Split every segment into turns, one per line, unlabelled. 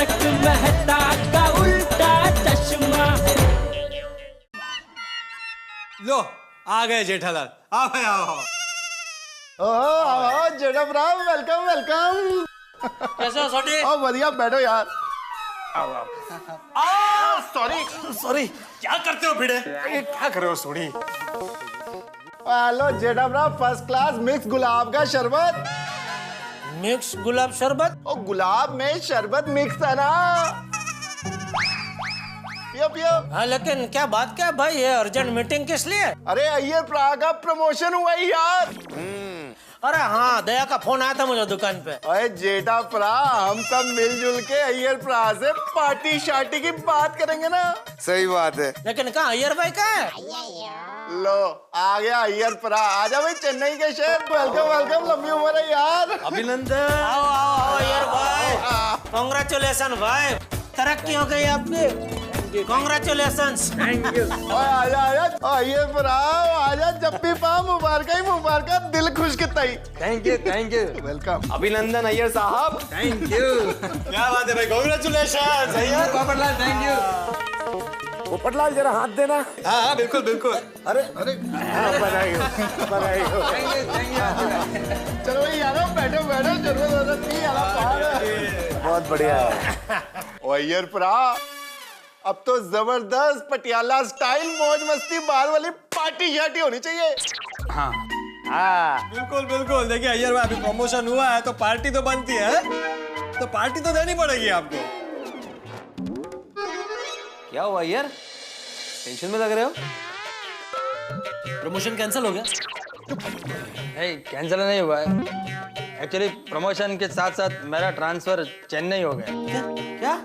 तारक मेहता का उल्टा चश्मा।
लो आ गए जेठालाल, आओ भाई आओ।
ओह जेठालाल वेलकम वेलकम।
कैसे हो सोटी?
बढ़िया, बैठो यार।
सॉरी सॉरी, क्या करते हो भिड़े? क्या कर रहे हो Soni?
Hello Jethalal, first class mix गुलाब का शरबत।
मिक्स गुलाब शरबत?
ओ गुलाब में शरबत मिक्स है ना। पियो पियो।
हाँ लेकिन क्या बात क्या भाई, ये अर्जेंट मीटिंग किस लिए?
अरे अय्यर प्राग का प्रमोशन हुआ ही यार।
अरे हाँ, दया का फोन आया था मुझे दुकान पे।
अरे जेठा प्रा, हम सब मिलजुल के अय्यर प्रा से पार्टी शार्टी की बात करेंगे ना।
सही बात है।
लेकिन कहाँ अय्यर भाई कहाँ है?
लो आ गया अय्यर प्रा। आजा भाई चेन्नई के शेफ, वेलकम वेलकम, लंबी उम्र है यार।
अभिनंदन।
आओ आओ आओ अय्यर भाई, कांग्रेचुलेशन भाई, तरक्की हो गई आपकी। कांग्रेचुलेशंस। Thank you.
आजा आजा अय्यर प्रा, आजा जब भी पा मुबारक ही मुबारक, दिल खुश कितना ही।
Thank you
welcome.
अभिनंदन अय्यर साहब। Thank you. क्या बात है भाई, congratulation.
Popatlal thank you. Popatlal जरा हाथ देना।
हाँ हाँ बिल्कुल बिल्कुल।
अरे अरे बधाई हो बधाई हो।
चलो भाई यार बैठो बैठो, जरूरत नहीं है।
बहुत बढ़िया है।
अय्यर प्रा, अब तो जबरदस्त पटियाला स्टाइल मौज मस्ती बार वाली पार्टी शार्टी होनी चाहिए।
हाँ
बिल्कुल बिल्कुल। देखिए अय्यर भाई, अभी प्रमोशन हुआ है तो पार्टी तो बनती है, तो पार्टी तो देनी पड़ेगी आपको।
क्या हुआ अय्यर, टेंशन में लग रहे हो?
प्रमोशन कैंसिल हो गया?
नहीं कैंसिल नहीं हुआ है, एक्चुअली प्रमोशन के साथ साथ मेरा ट्रांसफर चेन्नई हो गया।
क्या?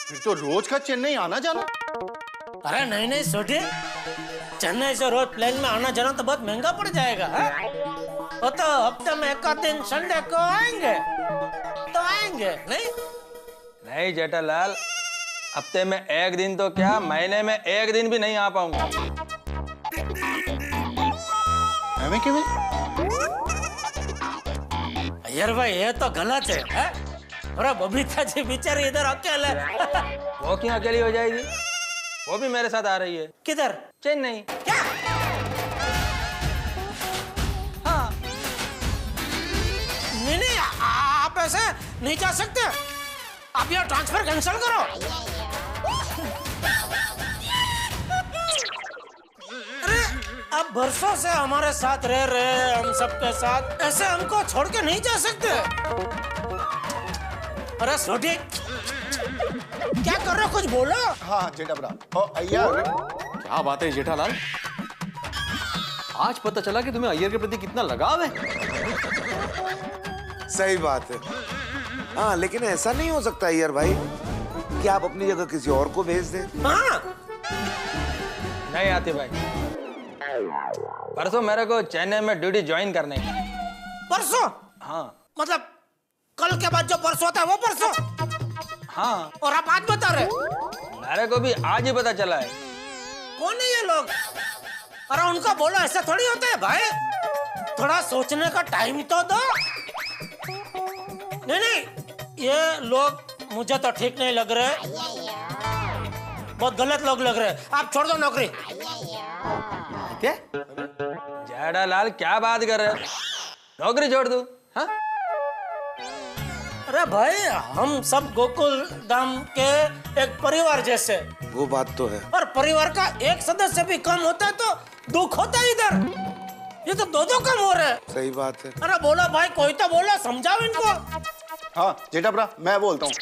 फिर तो रोज का चेन्नई आना जाना।
अरे नहीं नहीं सोटी, चेन्नई से रोज प्लेन में आना जाना तो बहुत महंगा पड़ जाएगा। वो तो हफ्ते में एक दिन संडे को आएंगे तो आएंगे नहीं?
नहीं जेठालाल, हफ्ते में एक दिन तो क्या, महीने में एक दिन भी नहीं आ पाऊंगा।
अय्यर भाई ये तो गलत है? अरे बबीता जी बेचारी इधर अकेले।
वो क्यों अकेली हो जाएगी, वो भी मेरे साथ आ रही है।
किधर?
चेन्नई।
क्या? हाँ नहीं नहीं, आप ऐसे नहीं जा सकते, आप यह ट्रांसफर कैंसिल करो। अरे आप बरसों से हमारे साथ रह रहे हैं, हम सबके साथ, ऐसे हमको छोड़ के नहीं जा सकते। अरे सोटी क्या कर रहे हो, कुछ बोलो।
हाँ जेठा प्रा। ओ अय्यर,
क्या बात है जेठालाल, आज पता चला कि तुम्हें अय्यर के प्रति कितना लगाव है।
सही बात है। हाँ लेकिन ऐसा नहीं हो सकता अय्यर भाई कि आप अपनी जगह किसी और को भेज दें।
हाँ
नहीं आती भाई, परसों मेरे को चेन्नई में ड्यूटी ज्वाइन करने की।
परसों?
हाँ
मतलब कल के बाद जो परसों होता है वो परसों?
हाँ।
और आप आज बता रहे?
मेरे को भी आज ही पता चला है।
कौन है ये लोग? अरे उनको बोलो ऐसा थोड़ी होता है भाई, थोड़ा सोचने का टाइम तो दो। नहीं नहीं, ये लोग मुझे तो ठीक नहीं लग रहे, बहुत गलत लोग लग रहे। आप छोड़ दो नौकरी।
क्या जेठालाल क्या बात कर रहे हो, नौकरी छोड़ दूं? हाँ?
अरे भाई हम सब गोकुल धाम के एक परिवार जैसे,
वो बात तो है।
और परिवार का एक सदस्य भी कम होता है तो दुख होता है इधर, ये तो दो कम हो रहे हैं।
सही बात है।
अरे बोलो भाई, कोई तो बोलो, समझाओ इनको।
हाँ जेठा प्रा, मैं बोलता हूँ।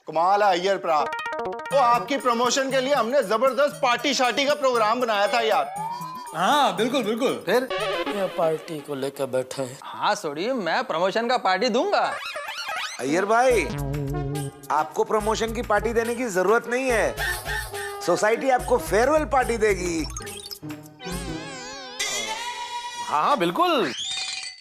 कमाल है अय्यर प्रा, तो आपकी प्रमोशन के लिए हमने जबरदस्त पार्टी शार्टी का प्रोग्राम बनाया था यार।
हाँ बिल्कुल बिल्कुल।
फिर
ये पार्टी को लेकर बैठे हैं।
हाँ सोड़ी, मैं प्रमोशन का पार्टी दूंगा।
अय्यर भाई, आपको प्रमोशन की पार्टी देने की जरूरत नहीं है, सोसाइटी आपको फेयरवेल पार्टी देगी।
हाँ हाँ बिल्कुल,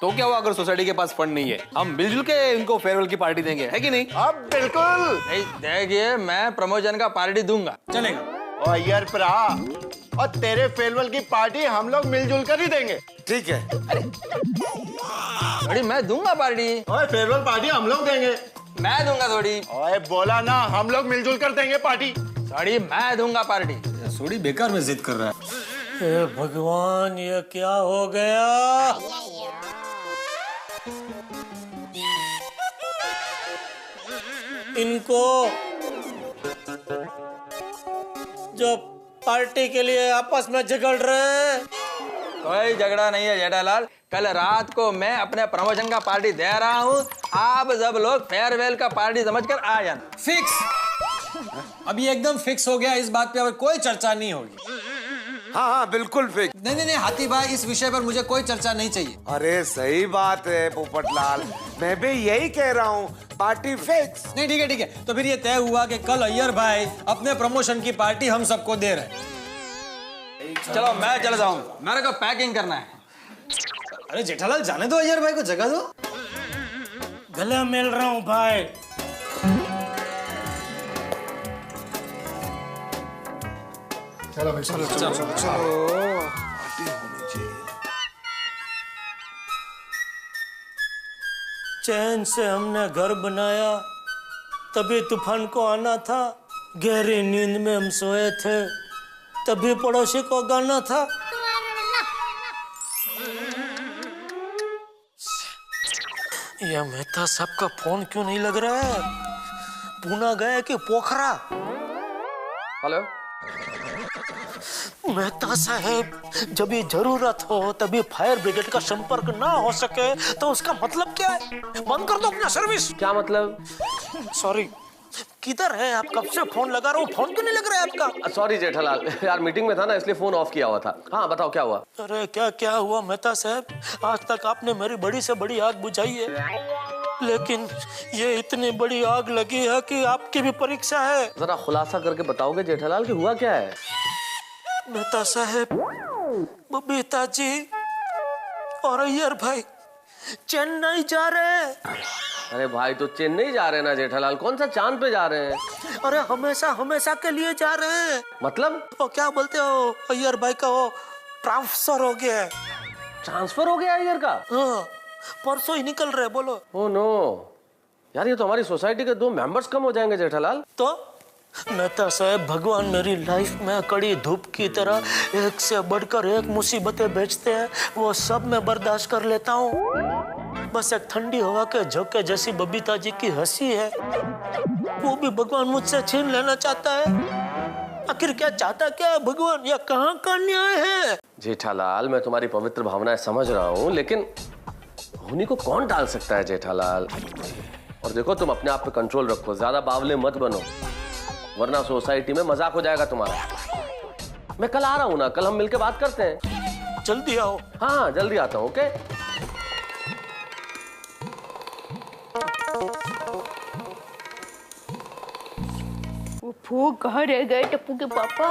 तो क्या हुआ अगर सोसाइटी के पास फंड नहीं है, हम मिलजुल के इनको फेयरवेल की पार्टी देंगे, है कि नहीं?
अब बिल्कुल।
नहीं देखिए, मैं प्रमोशन का पार्टी दूंगा।
चलेगा।
ओ अय्यर प्रा, और तेरे फेयरवेल की पार्टी हम लोग मिलजुल कर ही देंगे।
ठीक है।
अरे मैं दूंगा पार्टी।
और फेयरवेल पार्टी हम लोग देंगे।
मैं दूंगा थोड़ी।
ओए बोला ना, हम लोग मिलजुल कर देंगे पार्टी।
थोड़ी मैं दूंगा पार्टी।
सोडी बेकार में जिद कर रहा है।
हे भगवान, ये क्या हो गया? इनको जो पार्टी के लिए आपस में झगड़ रहे हैं।
कोई झगड़ा नहीं है जेठालाल। कल रात को मैं अपने प्रमोशन का पार्टी दे रहा हूँ। आप सब लोग फेयरवेल का पार्टी समझकर आ जाना।
फिक्स। अब ये एकदम फिक्स हो गया, इस बात पे अब कोई चर्चा नहीं होगी।
हाँ हाँ बिल्कुल फिक्स।
नहीं, हाथी भाई, इस विषय पर मुझे कोई चर्चा नहीं चाहिए।
अरे सही बात है पोपटलाल, मैं भी यही कह रहा हूँ, पार्टी फिक्स।
नहीं ठीक है, तो फिर ये तय हुआ कि कल अय्यर भाई अपने प्रमोशन की पार्टी हम सबको दे रहे हैं।
चलो मैं चला जाऊँ, मेरे को पैकिंग करना है।
अरे जेठालाल, जाने दो, अय्यर भाई को जगह दो।
गले मिल रहा हूँ भाई।
चलो भाई, चलो।
चैन से हमने घर बनाया, तभी तूफान को आना था। गहरी नींद में हम सोए थे, तभी पड़ोसी को गाना था। यह मेहता साहब का फोन क्यों नहीं लग रहा है? पूना गया कि पोखरा?
हेलो।
मेहता साहब, जब ये जरूरत हो तभी फायर ब्रिगेड का संपर्क ना हो सके तो उसका मतलब क्या है? बंद कर दो अपना सर्विस।
क्या मतलब?
सॉरी, किधर है आप? कब से फोन लगा रहा हूँ, फोन क्यों नहीं लग रहा है आपका?
सॉरी जेठालाल, यार मीटिंग में था ना, इसलिए फोन ऑफ किया हुआ था। हाँ बताओ क्या हुआ?
अरे क्या हुआ मेहता साहब? आज तक आपने मेरी बड़ी से बड़ी आग बुझाई है, लेकिन ये इतनी बड़ी आग लगी है कि आपकी भी परीक्षा है।
जरा खुलासा करके बताओगे जेठालाल कि हुआ क्या है?
मेहता साहब, बबीता जी और अय्यर भाई चेन्नई जा रहे हैं।
अरे भाई, तो चेन्नई जा रहे हैं ना जेठालाल, कौन सा चांद पे जा रहे हैं?
अरे हमेशा के लिए जा रहे हैं।
मतलब?
वो क्या बोलते हो, अय्यर भाई का वो ट्रांसफर हो गया है।
ट्रांसफर हो गया अय्यर का?
हाँ, परसों ही निकल रहे। बोलो।
ओह नो यार, ये तो हमारी सोसाइटी के 2 मेंबर्स कम हो जाएंगे जेठालाल।
तो मेहता साहब, भगवान मेरी लाइफ में कड़ी धूप की तरह एक से बढ़कर एक मुसीबतें भेजते हैं, वो सब मैं बर्दाश्त कर लेता हूँ। बस एक ठंडी हवा के झोंके जैसी बबीता जी की हंसी है, वो भी भगवान मुझसे छीन लेना चाहता है। आखिर क्या चाहता क्या है भगवान? या कहाँ का न्याय है?
जेठालाल, मैं तुम्हारी पवित्र भावनाएं समझ रहा हूँ, लेकिन होनी को कौन टाल सकता है जेठालाल? और देखो, तुम अपने आप पे कंट्रोल रखो, ज्यादा बावले मत बनो, वरना सोसाइटी में मजाक हो जाएगा तुम्हारा। मैं कल आ रहा हूँ ना, कल हम मिलके बात करते हैं।
जल्दी आओ।
हाँ जल्दी आता हूँ। ओके।
वो कहाँ रह गए टप्पू के पापा?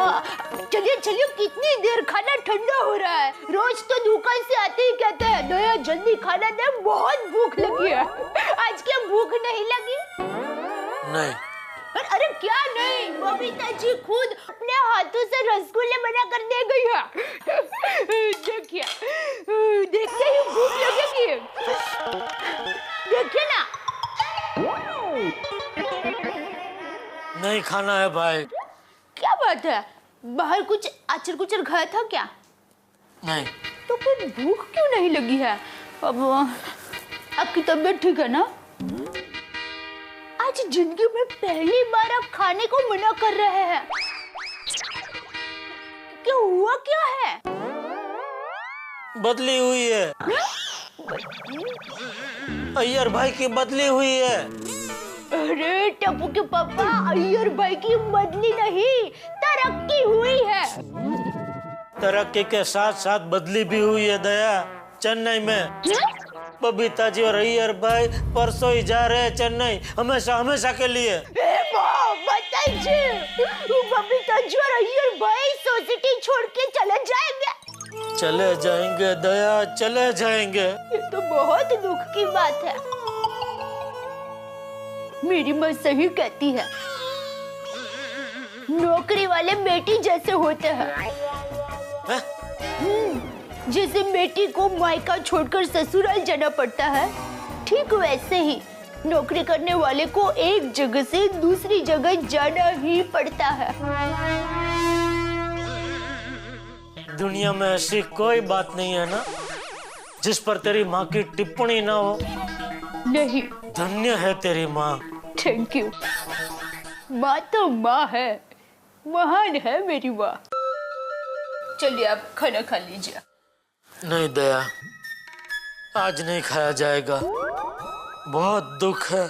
चलिए, कितनी देर, खाना ठंडा हो रहा है। रोज तो दुकान से आते ही कहते हैं दया जल्दी खाना दे, बहुत भूख लगी है। आज क्या भूख नहीं लगी?
नहीं।
अरे क्या नहीं, बबीता जी खुद अपने हाथों से रसगुल्ले बना कर दे गई है। देखिए, देखते ही भूख लगेगी। देखिए ना।
नहीं खाना है भाई।
क्या बात है, बाहर कुछ आचर कुचर खाया था क्या?
नहीं।
तो फिर भूख क्यों नहीं लगी है? अब आपकी तबीयत ठीक है ना? आज जिंदगी में पहली बार आप खाने को मना कर रहे हैं। क्या हुआ क्या है?
बदली हुई है। अय्यर भाई की बदली हुई है।
अरे टप्पू के पापा, अय्यर भाई की बदली नहीं, तरक्की हुई है।
तरक्की के साथ साथ बदली भी हुई है दया। चेन्नई में बबीता जी और अय्यर भाई परसों ही जा रहे हैं चेन्नई, हमेशा के लिए।
बबीता जी और अय्यर भाई सोसाइटी छोड़ के चले जाएंगे।
चले जाएंगे दया, चले जाएंगे।
ये तो बहुत दुख की बात है। मेरी माँ सही कहती है, नौकरी वाले बेटी जैसे होते हैं। जैसे बेटी को मायका छोड़कर ससुराल जाना पड़ता है, ठीक वैसे ही नौकरी करने वाले को एक जगह से दूसरी जगह जाना ही पड़ता है।
दुनिया में ऐसी कोई बात नहीं है ना जिस पर तेरी माँ की टिप्पणी ना हो।
नहीं।
धन्य है तेरी माँ।
Thank you. माँ तो माँ है, महान है मेरी माँ। चलिए आप खाना खा लीजिए।
नहीं दया, आज नहीं खाया जाएगा, बहुत दुख है।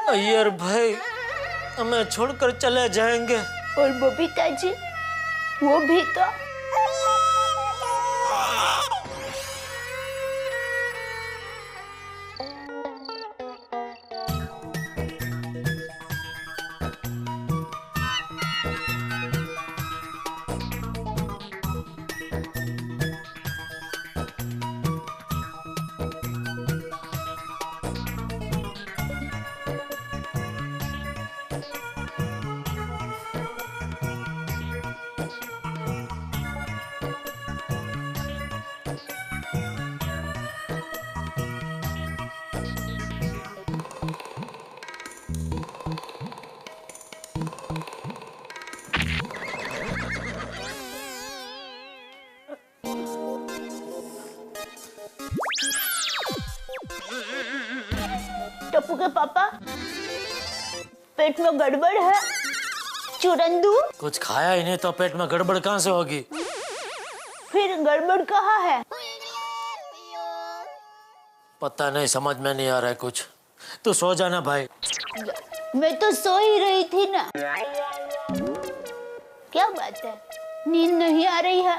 अय्यर भाई हमें छोड़कर चले जाएंगे।
और बबीता जी, वो भी तो। टप्पू के पापा, पेट में गड़बड़ है। चूरन दूं?
कुछ खाया ही नहीं तो पेट में गड़बड़ कहाँ से होगी?
फिर गड़बड़ कहाँ है?
पता नहीं, समझ में नहीं आ रहा है कुछ। तू सो जाना भाई।
मैं तो सो ही रही थी ना। क्या बात है, नींद नहीं आ रही है?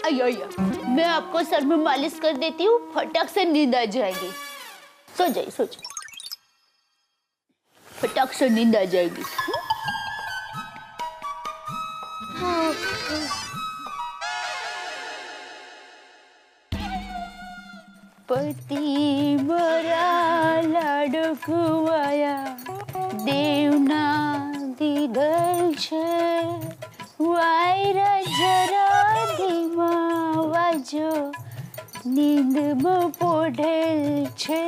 आइयो आइयो, मैं आपको सर में मालिश कर देती हूँ, फटाक से नींद आ जाएगी। सो जाइए, सो जाइए, फटाक से नींद आ जाएगी। पति बरा लाडकुवाया देवना दीदल छे, वायरा जरा धीमा वाजो, नींद में पोढ़ेल छे।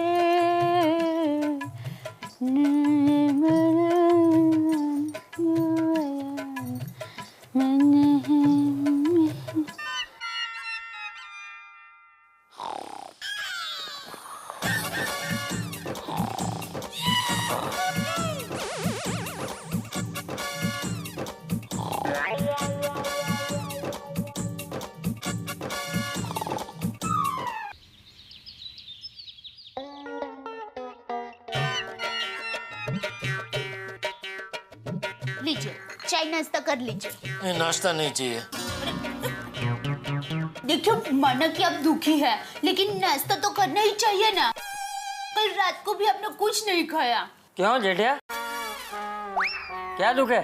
लीजिए, चाय नाश्ता कर लीजिए।
नहीं, नाश्ता नहीं चाहिए।
देखियो, माना कि आप दुखी है, लेकिन नाश्ता तो करना ही चाहिए ना। कल रात को भी आपने कुछ नहीं खाया।
क्यों जेठिया, क्या दुख है?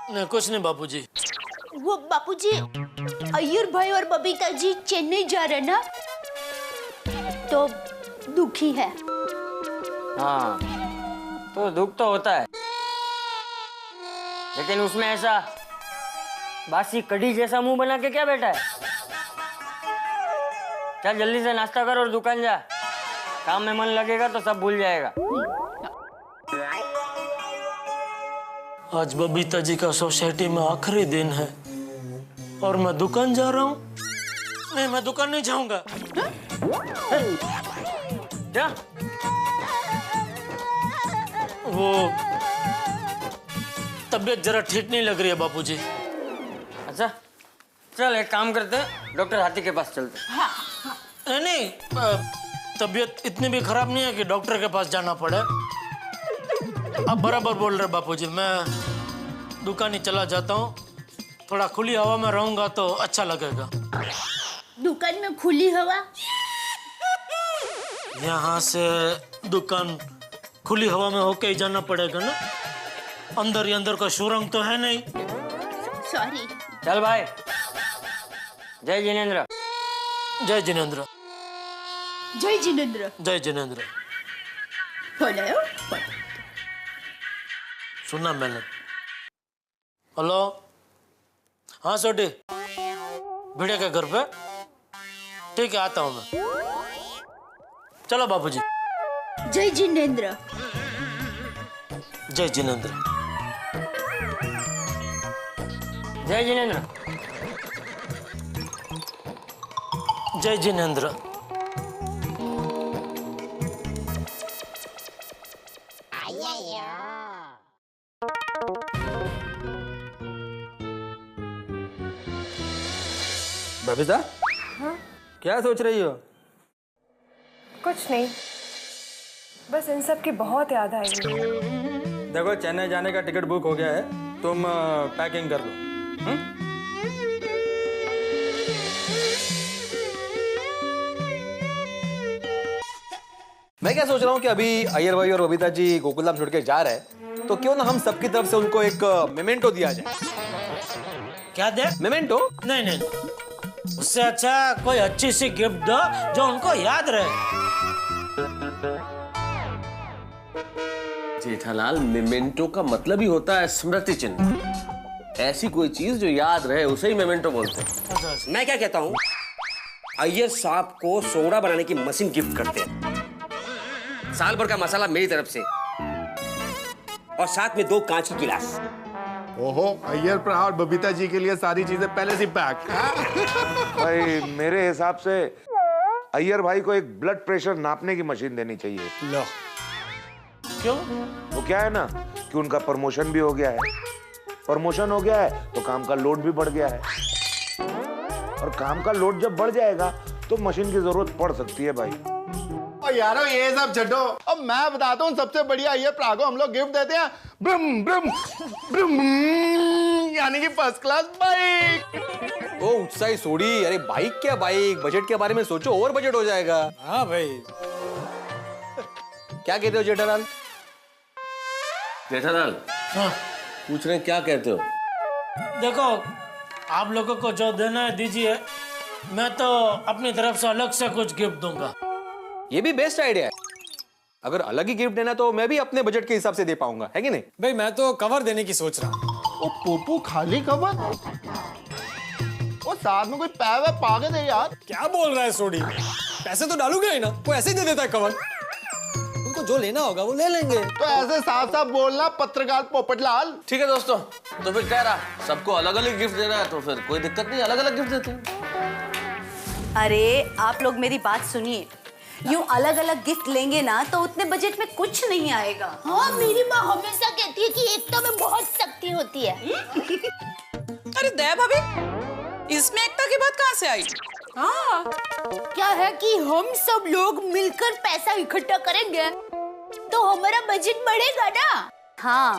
नहीं, कुछ नहीं बापूजी।
वो बापूजी, अय्यर भाई और बबीता जी चेन्नई जा रहे ना, तो दुखी है।
हाँ, तो दुख तो होता है, लेकिन उसमें ऐसा बासी कढ़ी जैसा मुंह बना के क्या बैठा है? चल जल्दी से नाश्ता कर और दुकान जा। काम में मन लगेगा तो सब भूल जाएगा।
आज बबीता जी का सोसाइटी में आखिरी दिन है और मैं दुकान जा रहा हूँ। नहीं, मैं दुकान नहीं जाऊंगा।
क्या?
वो तबीयत जरा ठीक नहीं लग रही है बापूजी।
अच्छा, चल एक काम करते हैं, डॉक्टर हाथी के पास चलते हैं।
नहीं, तबीयत इतनी भी खराब नहीं है कि डॉक्टर के पास जाना पड़े। आप बराबर बोल रहे बापूजी, मैं दुकान ही चला जाता हूँ। थोड़ा खुली हवा में रहूंगा तो अच्छा लगेगा।
दुकान में खुली हवा?
यहाँ से दुकान खुली हवा में होके ही जाना पड़ेगा ना। अंदर ही अंदर का सुरंग तो है नहीं।
सॉरी।
चल भाई, जय जिनेंद्र।
जय जिनेंद्र।
जय जिनेंद्र।
जय जिनेंद्र। सुना मैंने। हेलो, हाँ सोटी, भिड़े के घर पे। ठीक है, आता हूँ मैं। चलो बाबूजी।
जय जिनेंद्र।
जय जिनेंद्र।
जय जिनेंद्र।
जय जिनेंद्र।
बबीता, क्या सोच रही हो?
कुछ नहीं, बस इन सब की बहुत याद आएगी।
देखो, चेन्नई जाने का टिकट बुक हो गया है, तुम पैकिंग कर लो। मैं क्या सोच रहा हूँ कि अभी अय्यर भाई और बबीता जी गोकुलधाम छोड़ के जा रहे हैं, तो क्यों ना हम सबकी तरफ से उनको एक मेमेंटो दिया जाए।
क्या दे?
मेमेंटो?
नहीं नहीं, उससे अच्छा कोई अच्छी सी गिफ्ट दो जो उनको याद रहे।
जेठालाल, मेमेंटो का मतलब ही होता है स्मृति चिन्ह। ऐसी कोई चीज जो याद रहे उसे ही मेमेंटो बोलते हैं।
मैं क्या कहता हूँ, अय्यर साहब को सोडा बनाने की मशीन गिफ्ट करते हैं, साल भर का मसाला मेरी तरफ से, और साथ में 2 कांच की गिलास।
ओहो, अय्यर प्रा और बबीता जी के लिए सारी चीजें पहले से पैक।
भाई मेरे हिसाब से अय्यर भाई को एक ब्लड प्रेशर नापने की मशीन देनी चाहिए।
लो। क्यों?
वो क्या है ना कि उनका प्रमोशन भी हो गया है, प्रमोशन हो गया है तो काम का लोड भी बढ़ गया है, और काम का लोड जब बढ़ जाएगा तो मशीन की जरूरत पड़ सकती है भाई।
और यारो ये सब छड्डो, अब मैं बताता हूँ सबसे बढ़िया अय्यर प्रा को हम लोग गिफ्ट देते हैं ब्रम ब्रम ब्रम, यानी कि फर्स्ट क्लास बाइक।
ओ उत्साही सोड़ी, अरे बाइक क्या बाइक, बजट के बारे में सोचो, ओवर बजट हो जाएगा।
हाँ भाई।
क्या कहते हो जेठालाल?
जेठालाल,
हाँ,
पूछ रहे हैं क्या कहते हो?
देखो, आप लोगों को जो देना है दीजिए, मैं तो अपनी तरफ से अलग से कुछ गिफ्ट दूंगा।
ये भी बेस्ट आइडिया है। अगर अलग ही गिफ्ट देना तो मैं भी अपने बजट के हिसाब से दे पाऊंगा, है कि नहीं?
भाई मैं तो कवर देने की सोच रहा हूँ।
ओ पोपू, खाली कवर? वो साथ में कोई पैव पागे दे यार।
क्या बोल रहा है सोडी? पैसे तो डालूंगा ही ना, वो ऐसे ही दे देता है कवर। उनको जो लेना होगा वो ले लेंगे।
तो ऐसे साफ साफ बोलना पत्रकार पोपटलाल।
ठीक है दोस्तों, तो फिर कह रहा सबको अलग अलग गिफ्ट देना है तो फिर कोई दिक्कत नहीं, अलग अलग गिफ्ट देते हैं।
अरे आप लोग मेरी बात सुनिए, यूं अलग अलग गिफ्ट लेंगे ना तो उतने बजट में कुछ नहीं आएगा।
हाँ, मेरी माँ हमेशा कहती है कि एकता में बहुत शक्ति होती है।
अरे दया भाभी, इसमें एकता की बात कहाँ से आई?
हाँ, क्या है कि हम सब लोग मिलकर पैसा इकट्ठा करेंगे तो हमारा बजट बढ़ेगा ना।
हाँ,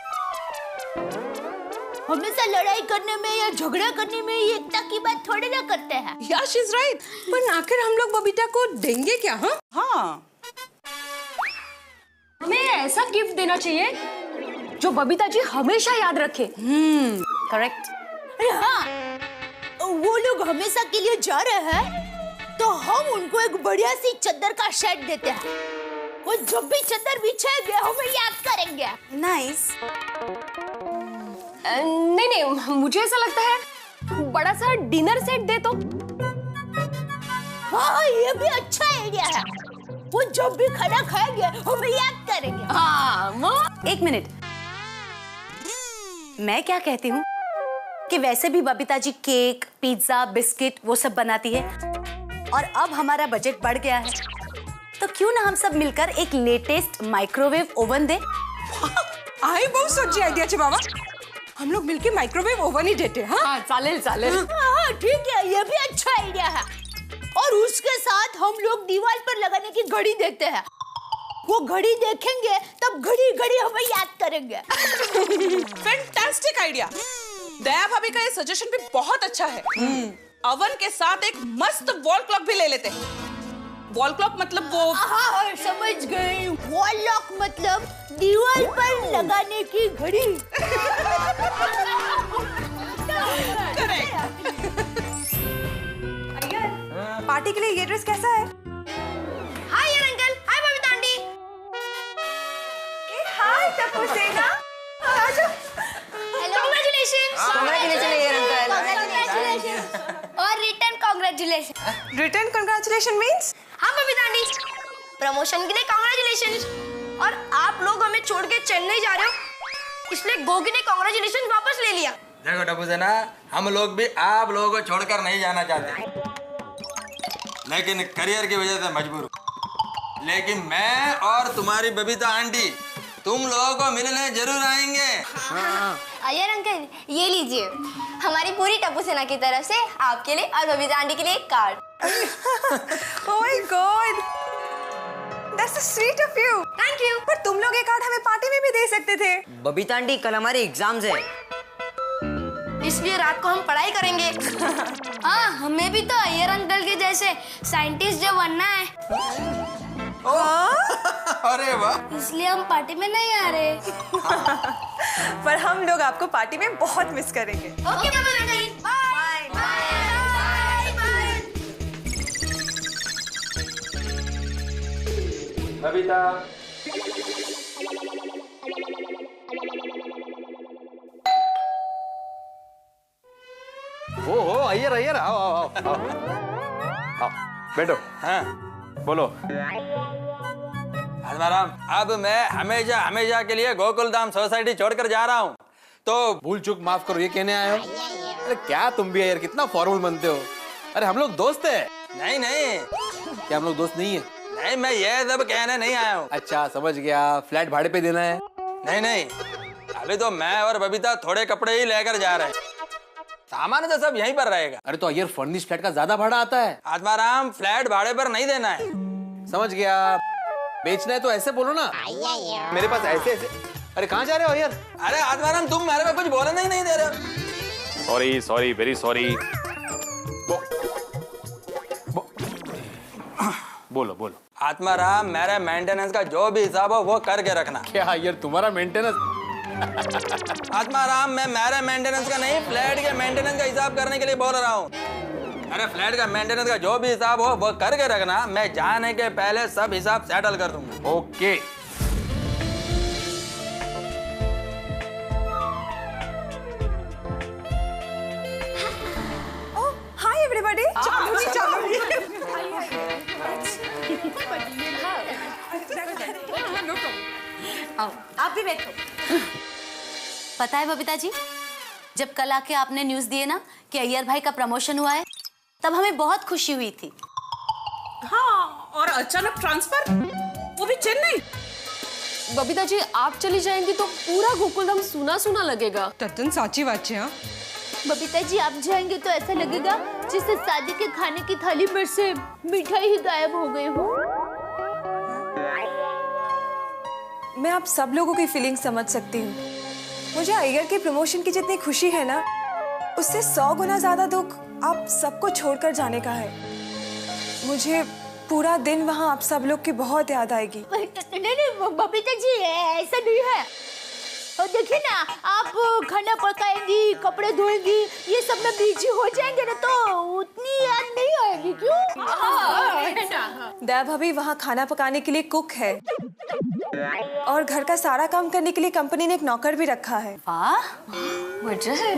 हमेशा लड़ाई करने में या झगड़ा करने में एकता की बात थोड़ी ना करते हैं।
या शी इज राइट, पर आखिर हम लोग बबीता को देंगे क्या? हाँ,
हमें ऐसा गिफ्ट देना चाहिए जो बबीता जी हमेशा याद रखे।
करेक्ट।
अरे हाँ, वो लोग हमेशा के लिए जा रहे हैं तो हम उनको एक बढ़िया सी चद्दर का सेट देते हैं। वो जब भी चद्दर बिछाएंगे हमें याद करेंगे।
नाइस।
नहीं नहीं, मुझे ऐसा लगता है बड़ा सा डिनर सेट दे तो।
हाँ, ये भी अच्छा आइडिया है। वो जब भी खाना खाएंगे हमें याद करेंगे।
हाँ, वो
एक मिनट, मैं क्या कहती हूँ कि वैसे भी Babita ji cake, pizza, biscuit वो सब बनाती है, और अब हमारा बजट बढ़ गया है, तो क्यों ना हम सब मिलकर एक लेटेस्ट माइक्रोवेव ओवन दे।
आई बहुत सोची आइडिया छे बाबा, हम लोग मिलके माइक्रोवेव ओवन ही देते हैं। हाँ
चालेल चालेल।
हाँ ठीक है, ये भी अच्छा आइडिया है। और उसके साथ हम लोग दीवार पर लगाने की घड़ी देते हैं। वो घड़ी देखेंगे तब घड़ी घड़ी हमें याद करेंगे।
Fantastic idea. दया भाभी का ये सजेशन भी बहुत अच्छा है। ओवन के साथ एक मस्त वॉल क्लॉक भी ले लेते हैं। वॉल क्लॉक मतलब वो,
हाँ समझ गई, वॉल क्लॉक मतलब दीवार पर लगाने की घड़ी।
पार्टी के लिए ये ड्रेस कैसा है?
हाय यार uncle, hi Babita aunty.
Hi Tapu Sena.
Hello, congratulations.
Congratulations यार uncle.
Congratulation. Return congratulation means?
हाँ बबीता आंटी, प्रमोशन के लिए कॉन्ग्रेचुलेशन। और आप लोग हमें छोड़ के चेन्नई जा रहे हो, इसलिए गोगी ने कॉन्ग्रेचुलेशन वापस ले लिया।
देखो टप्पू सेना, हम लोग भी आप लोगों को छोड़कर नहीं जाना चाहते, लेकिन करियर की वजह से मजबूर हूं। लेकिन मैं और तुम्हारी बबीता आंटी तुम लोगों को मिलने जरूर आएंगे।
अय्यर अंकल, ये लीजिए हमारी पूरी टप्पू सेना की तरफ से आपके लिए और बबीता आंटी के लिए एक card.
Oh my God, that's so sweet of you.
Thank you.
पर तुम लोग ये कार्ड हमें पार्टी में भी दे सकते थे।
बबीता आंटी, कल हमारे एग्जाम्स है,
इसलिए रात को हम पढ़ाई करेंगे। हाँ, हमें भी तो अय्यर अंकल के जैसे साइंटिस्ट जो बनना है।
अरे वाह,
इसलिए हम पार्टी में नहीं आ रहे।
पर हम लोग आपको पार्टी में बहुत मिस करेंगे।
Okay bye bye bye bye.
Babita,
ओहो अय्यर अय्यर, आओ आओ आओ आओ, बैठो।
हाँ
बोलो।
आत्माराम, अब मैं हमेशा हमेशा के लिए गोकुलधाम सोसाइटी छोड़कर जा रहा हूँ। तो
भूल चूक माफ करो, ये कहने आए हो? अरे क्या तुम भी यार, कितना फॉर्मल बनते हो। अरे हम लोग दोस्त हैं।
नहीं नहीं,
क्या हम लोग दोस्त नहीं है?
नहीं, मैं ये सब कहने नहीं आया हूँ।
अच्छा समझ गया, फ्लैट भाड़े पे देना है?
नहीं नहीं, अभी तो मैं और बबीता थोड़े कपड़े ही लेकर जा रहे हैं, सामान तो सब यहीं पर रहेगा।
अरे तो अय्यर, फर्निश फ्लैट का ज्यादा भाड़ा आता है।
आत्माराम, फ्लैट भाड़े पर नहीं देना है।
समझ गया, बेचना है तो ऐसे बोलो ना, मेरे पास ऐसे ऐसे। अरे कहाँ जा रहे हो अय्यर?
अरे आत्माराम, तुम मेरे को कुछ बोलने ही नहीं दे रहे हो।
Sorry sorry, very sorry. बोलो बोलो।
आत्माराम, मेरे मेंटेनेंस का जो भी हिसाब हो वो करके रखना।
क्या अय्यर, तुम्हारा मेंटेनेंस?
आत्माराम, मैं मेरे मेंटेनेंस का नहीं, फ्लैट के मेंटेनेंस का हिसाब करने के लिए बोल रहा हूँ। अरे फ्लैट का मेंटेनेंस का जो भी हिसाब हो वो करके रखना, मैं जाने के पहले सब हिसाब सेटल कर दूंगा।
ओके।
ओह हाय एवरीबॉडी। चलो जी चलो जी।
आप भी बैठो। पता है बबीता जी, जब कल आके आपने न्यूज दिए ना कि अय्यर भाई का प्रमोशन हुआ है, तब हमें बहुत खुशी हुई थी।
हाँ, और अचानक ट्रांसफर, वो भी चेन्नई।
बबीता जी, आप चली जाएंगी तो पूरा गोकुलधाम सूना सूना लगेगा।
तद्दन साची बात है।
बबीता जी, आप जाएंगे तो ऐसा लगेगा जैसे शादी के खाने की थाली में से मिठाई ही गायब हो गई हो।
मैं आप सब लोगों की फीलिंग समझ सकती हूँ। मुझे अय्यर के प्रमोशन की जितनी खुशी है ना, उससे 100 गुना ज्यादा दुख आप सबको छोड़कर जाने का है। मुझे पूरा दिन वहाँ आप सब लोग की बहुत याद आएगी।
नहीं बबीता जी, ऐसा नहीं है। और देखिए ना, आप खाना पकाएंगी, कपड़े धोएंगी, ये सब में बिजी हो जाएंगे ना, तो उतनी याद नहीं आएगी। क्यों?
दया भाभी वहाँ खाना पकाने के लिए कुक है, और घर का सारा काम करने के लिए कंपनी ने एक नौकर भी रखा है।
वाह,
मजा है।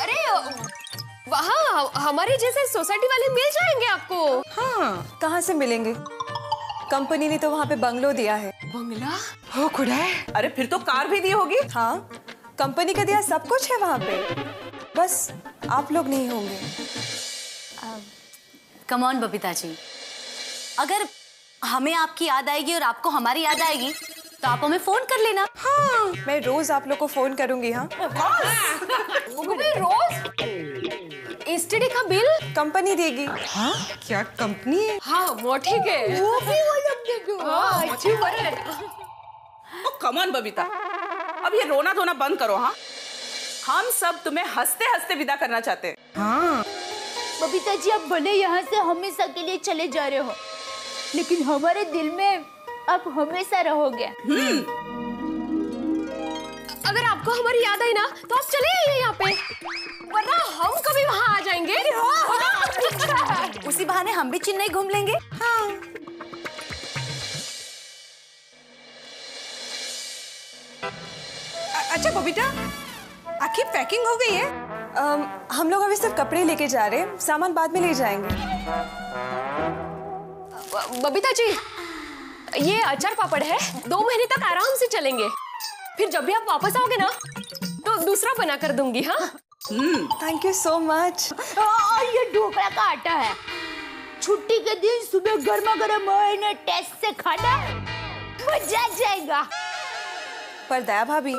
अरे वहाँ हमारे जैसे सोसाइटी वाले मिल जाएंगे आपको।
हाँ, कहाँ से मिलेंगे? कंपनी ने तो वहाँ पे बंगलो दिया है।
बंगला?
हो खुदा है। अरे फिर तो कार भी दी होगी।
हाँ, कंपनी का दिया सब कुछ है वहाँ पे, बस आप लोग नहीं होंगे।
कम ऑन बबीता जी, अगर हमें आपकी याद आएगी और आपको हमारी याद आएगी तो आप हमें फोन कर लेना।
हाँ, मैं रोज आप लोग को फोन करूंगी। हाँ
रोज? एसटीडी का बिल
कंपनी देगी। हाँ, क्या कंपनी है?
हाँ वो ठीक है,
वो भी वो लोग देंगे।
हाँ, अच्छी बात है।
ओ कम ऑन बबीता, अब ये रोना धोना बंद करो। हाँ, हम सब तुम्हें हंसते हंसते विदा करना चाहते हैं।
हाँ
बबीता जी, आप भले यहाँ से हमेशा के लिए चले जा रहे हो, लेकिन हमारे दिल में आप हमेशा रहोगे।
अगर आपको हमारी याद आई ना तो आप चले आइए यहाँ पे, वरना हम कभी वहाँ आ जाएंगे।
उसी बहाने हम भी चेन्नई घूम लेंगे।
हाँ।
अच्छा बबीता, आखिर पैकिंग हो गई है?
हम लोग अभी सिर्फ कपड़े लेके जा रहे हैं, सामान बाद में ले जाएंगे।
बबीता जी, ये अचार पापड़ है, 2 महीने तक आराम से चलेंगे। फिर जब भी आप वापस आओगे ना तो दूसरा बना कर दूंगी। हाँ,
थैंक यू सो मच।
ये ढोकला का आटा है। छुट्टी के दिन सुबह गर्मा गर्म और टेस्ट से खाना मजा आ जाएगा।
पर दया भाभी,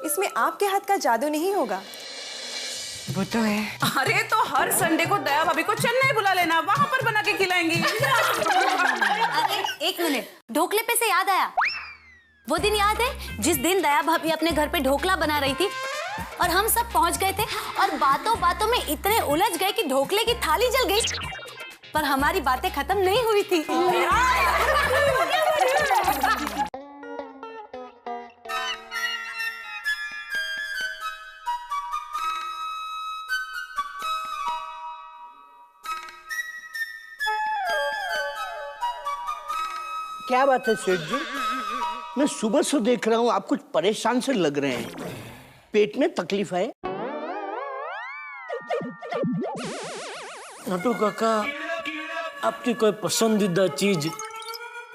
इसमें आपके हाथ का जादू नहीं होगा।
वो तो है। अरे तो हर संडे को दया भाभी को चेन्नई बुला लेना, वहां पर बना के खिलाएंगी।
अरे 1 मिनट, ढोकले पे से याद आया। वो दिन याद है जिस दिन दया भाभी अपने घर पे ढोकला बना रही थी और हम सब पहुंच गए थे और बातों बातों में इतने उलझ गए कि ढोकले की थाली जल गई, पर हमारी बातें खत्म नहीं हुई थी।
क्या बात है सेठ जी? मैं सुबह से देख रहा हूँ आप कुछ परेशान से लग रहे हैं। पेट में तकलीफ है?
नटू काका, आपकी कोई पसंदीदा चीज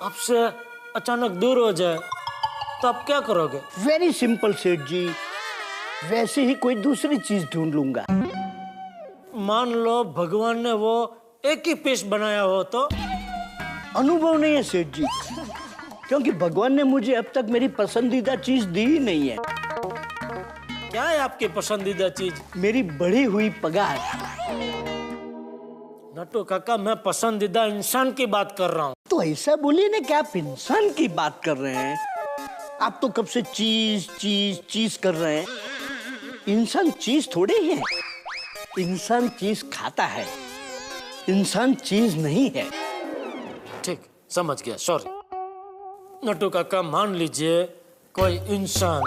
आपसे अचानक दूर हो जाए तो आप क्या करोगे?
वेरी सिंपल सेठ जी, वैसे ही कोई दूसरी चीज ढूंढ लूंगा।
मान लो भगवान ने वो एक ही पीस बनाया हो तो?
अनुभव नहीं है सेठ जी, क्योंकि भगवान ने मुझे अब तक मेरी पसंदीदा चीज दी ही नहीं है।
क्या है आपकी पसंदीदा चीज?
मेरी बढ़ी हुई पगार।
नटू काका, मैं पसंदीदा इंसान की बात कर रहा हूँ।
तो ऐसा बोलिए ना कि आप इंसान की बात कर रहे हैं। आप तो कब से चीज चीज चीज कर रहे हैं। इंसान चीज थोड़े ही है। इंसान चीज खाता है, इंसान चीज नहीं है।
ठीक, समझ गया, सॉरी। नटू काका, मान लीजिए कोई इंसान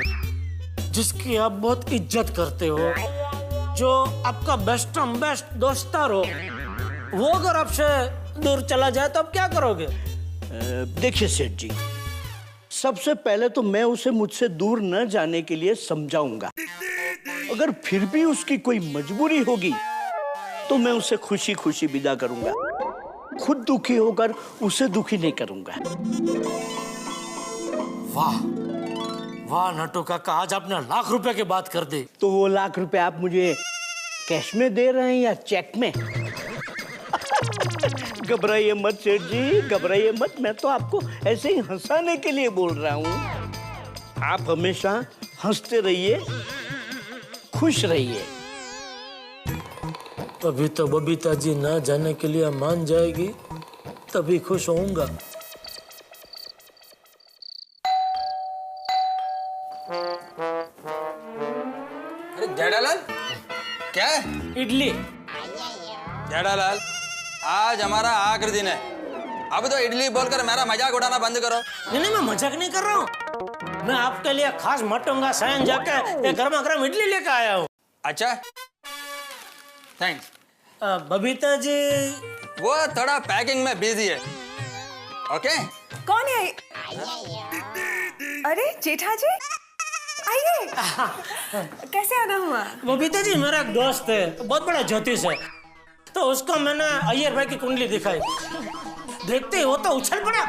जिसकी आप बहुत इज्जत करते हो, जो आपका बेस्ट दोस्तार हो, वो अगर आपसे दूर चला जाए तो आप क्या करोगे?
देखिए सेठ जी, सबसे पहले तो मैं उसे मुझसे दूर न जाने के लिए समझाऊंगा। अगर फिर भी उसकी कोई मजबूरी होगी तो मैं उसे खुशी खुशी विदा करूंगा। खुद दुखी होकर उसे दुखी नहीं करूंगा।
वाह वाह नटू काका, आज आपने लाख रुपए की बात कर दी।
तो वो लाख रुपए आप मुझे कैश में दे रहे हैं या चेक में? घबराइए मत सेठ जी, घबराइए मत। मैं तो आपको ऐसे ही हंसाने के लिए बोल रहा हूँ। आप हमेशा हंसते रहिए, खुश रहिए।
अभी तो बबीता जी ना जाने के लिए मान जाएगी, तभी खुश होऊंगा।
अरे जेठालाल, क्या है?
इडली।
जेठालाल, आज हमारा आखिरी दिन है। अब तो इडली बोलकर मेरा मजाक उड़ाना बंद करो।
नहीं, मैं मजाक नहीं कर रहा हूँ। मैं आपके लिए खास मटूंगा सायन जाके एक गर्मा गर्म इडली लेकर आया हूँ।
अच्छा, थैंक्स।
बबीता जी
वो थोड़ा पैकिंग में बिजी है। ओके।
कौन है? अरे जेठा जी, आइए। कैसे आना हुआ?
बबीता जी, मेरा एक दोस्त है, बहुत बड़ा ज्योतिष है, तो उसको मैंने अय्यर भाई की कुंडली दिखाई। देखते ही वो तो उछल पड़ा,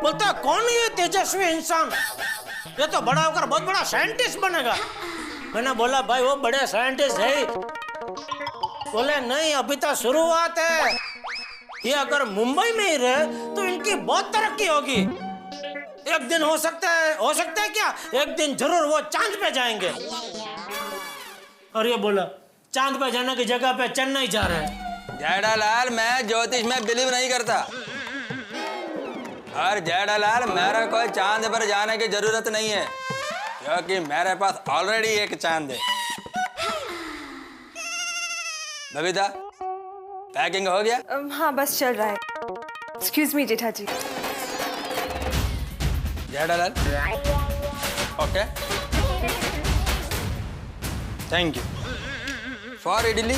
बोलता कौन है ये तेजस्वी इंसान, ये तो बड़ा होकर बहुत बड़ा साइंटिस्ट बनेगा। मैंने बोला भाई वो बड़े साइंटिस्ट है। बोले नहीं, अभी तो शुरुआत है, ये अगर मुंबई में ही रहे तो इनकी बहुत तरक्की होगी। एक दिन हो सकता है क्या, एक दिन जरूर वो चांद पे जाएंगे। और ये बोला चांद पे जाने की जगह पे चेन्नई जा रहे हैं।
जेठालाल, मैं ज्योतिष में बिलीव नहीं करता। और जेठालाल, मेरा कोई चांद पर जाने की जरूरत नहीं है, क्योंकि मेरे पास ऑलरेडी एक चांद है। बबीता, पैकिंग हो गया?
हाँ, बस चल रहा है। Excuse me Jetha ji.
Jethalal, okay, thank you for idli.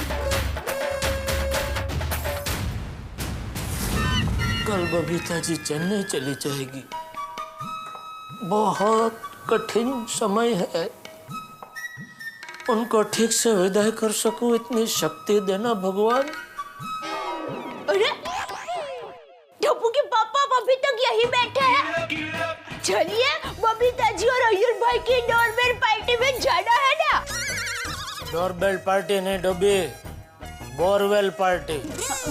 कल बबीता जी चेन्नई चली जाएगी, बहुत कठिन समय है। उनको ठीक से विदाई कर सकूं, इतनी शक्ति देना भगवान।
अरे टप्पू के पापा अभी तक यही बैठे हैं। चलिए बबीता जी और अय्यर भाई की डोरबेल पार्टी में जाना है ना।
डोरबेल पार्टी नहीं डब्बी, बोरवेल पार्टी।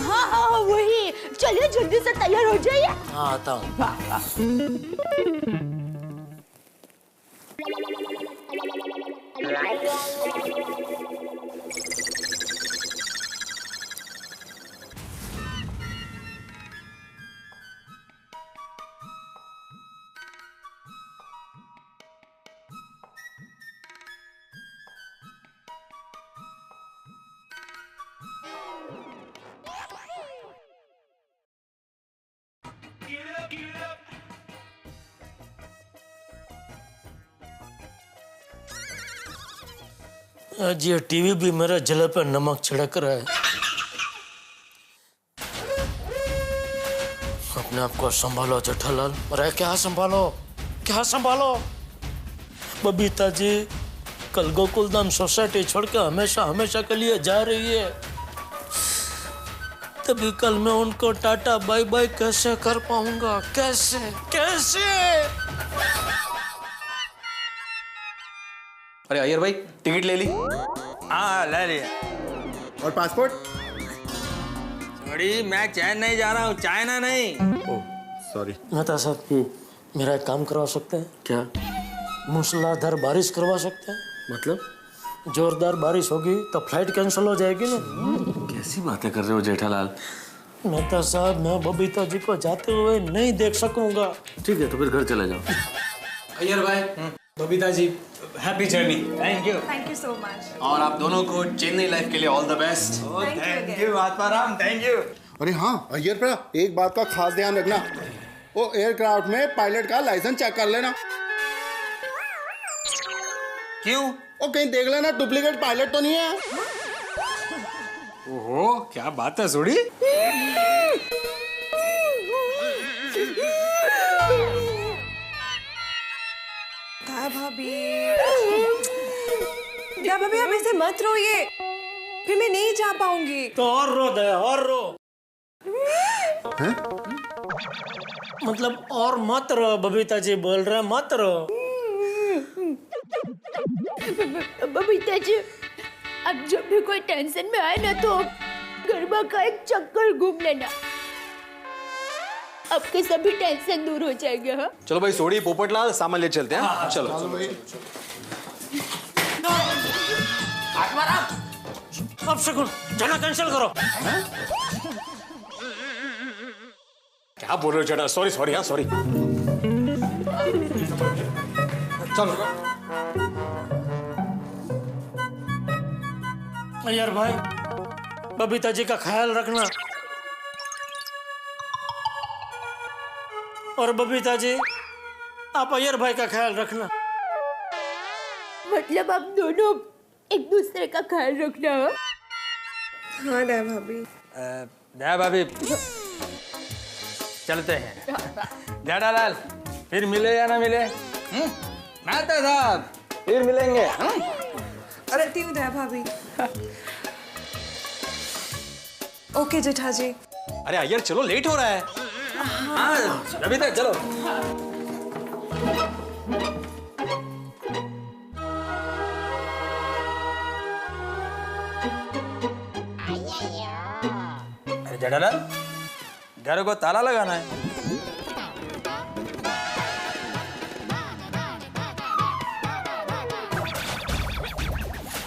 हाँ हाँ वही। चलिए जल्दी से तैयार हो जाइए।
हाँ आता हूँ। आज ये टीवी भी मेरे जले पे नमक छिड़क रहा है। अपने आप को संभालो जेठालाल। अरे क्या संभालो, क्या संभालो? बबीता जी कल गोकुलधाम सोसाइटी छोड़ के हमेशा हमेशा के लिए जा रही है। तभी कल मैं उनको टाटा बाय बाय कैसे कर पाऊंगा? कैसे कैसे?
अरे अय्यर भाई टिकट ले ली?
हाँ ले लिया।
और पासपोर्ट?
थोड़ी मैं चैन नहीं जा रहा हूँ, चाइना नहीं।
सॉरी
मेहता साहब, मेरा एक काम करवा सकते हैं
क्या?
मूसलाधार बारिश करवा सकते हैं।
मतलब
जोरदार बारिश होगी तो फ्लाइट कैंसिल हो जाएगी ना।
कैसी बातें कर रहे हो जेठालाल?
मेहता साहब, मैं बबीता जी को जाते हुए नहीं देख सकूंगा।
ठीक है तो फिर घर चले जाओ।
अय्यर भाई, Babita ji happy journey.
Thank you so much.
और आप दोनों को चेन्नई लाइफ के लिए all the best.
Thank you Atmaram, thank you.
अरे हाँ अय्यर भैया, एक बात का खास ध्यान रखना, वो एयरक्राफ्ट में पायलट का लाइसेंस चेक कर लेना।
क्यों?
वो कहीं देख लेना डुप्लीकेट पायलट तो नहीं है।
ओहो क्या बात है सोडी।
भाभी आप ऐसे मत रोइए, फिर मैं नहीं जा पाऊंगी।
तो और रो दे, और रो। मतलब और मत रो, बबीता जी बोल रहे मत रो।
बबीता जी, अब जब भी कोई टेंशन में आए ना तो गरबा का एक चक्कर घूम लेना, आपके सभी टेंशन दूर हो जाएंगे। हाँ
चलो भाई सोडी पोपटलाल सामान ले चलते हैं। चलो
आत्माराम, अब शकुन जाना कैंसिल करो।
क्या बोल रहे हो जेठा? सॉरी सॉरी, हाँ सॉरी। चलो
यार भाई, बबीता जी का ख्याल रखना। और बबीता जी, आप अय्यर भाई का ख्याल रखना।
मतलब आप दोनों एक दूसरे का ख्याल रखना।
हाँ दया भाभी।
दया भाभी, चलते हैं। जेठालाल, फिर मिले या ना मिले? मेहता साहब, फिर मिलेंगे।
चलती हूँ दया भाभी। ओके जेठा जी।
अरे अय्यर चलो, लेट हो रहा है।
हाँ अभी तक चलो। अरे जेठालाल, घर को ताला लगाना है।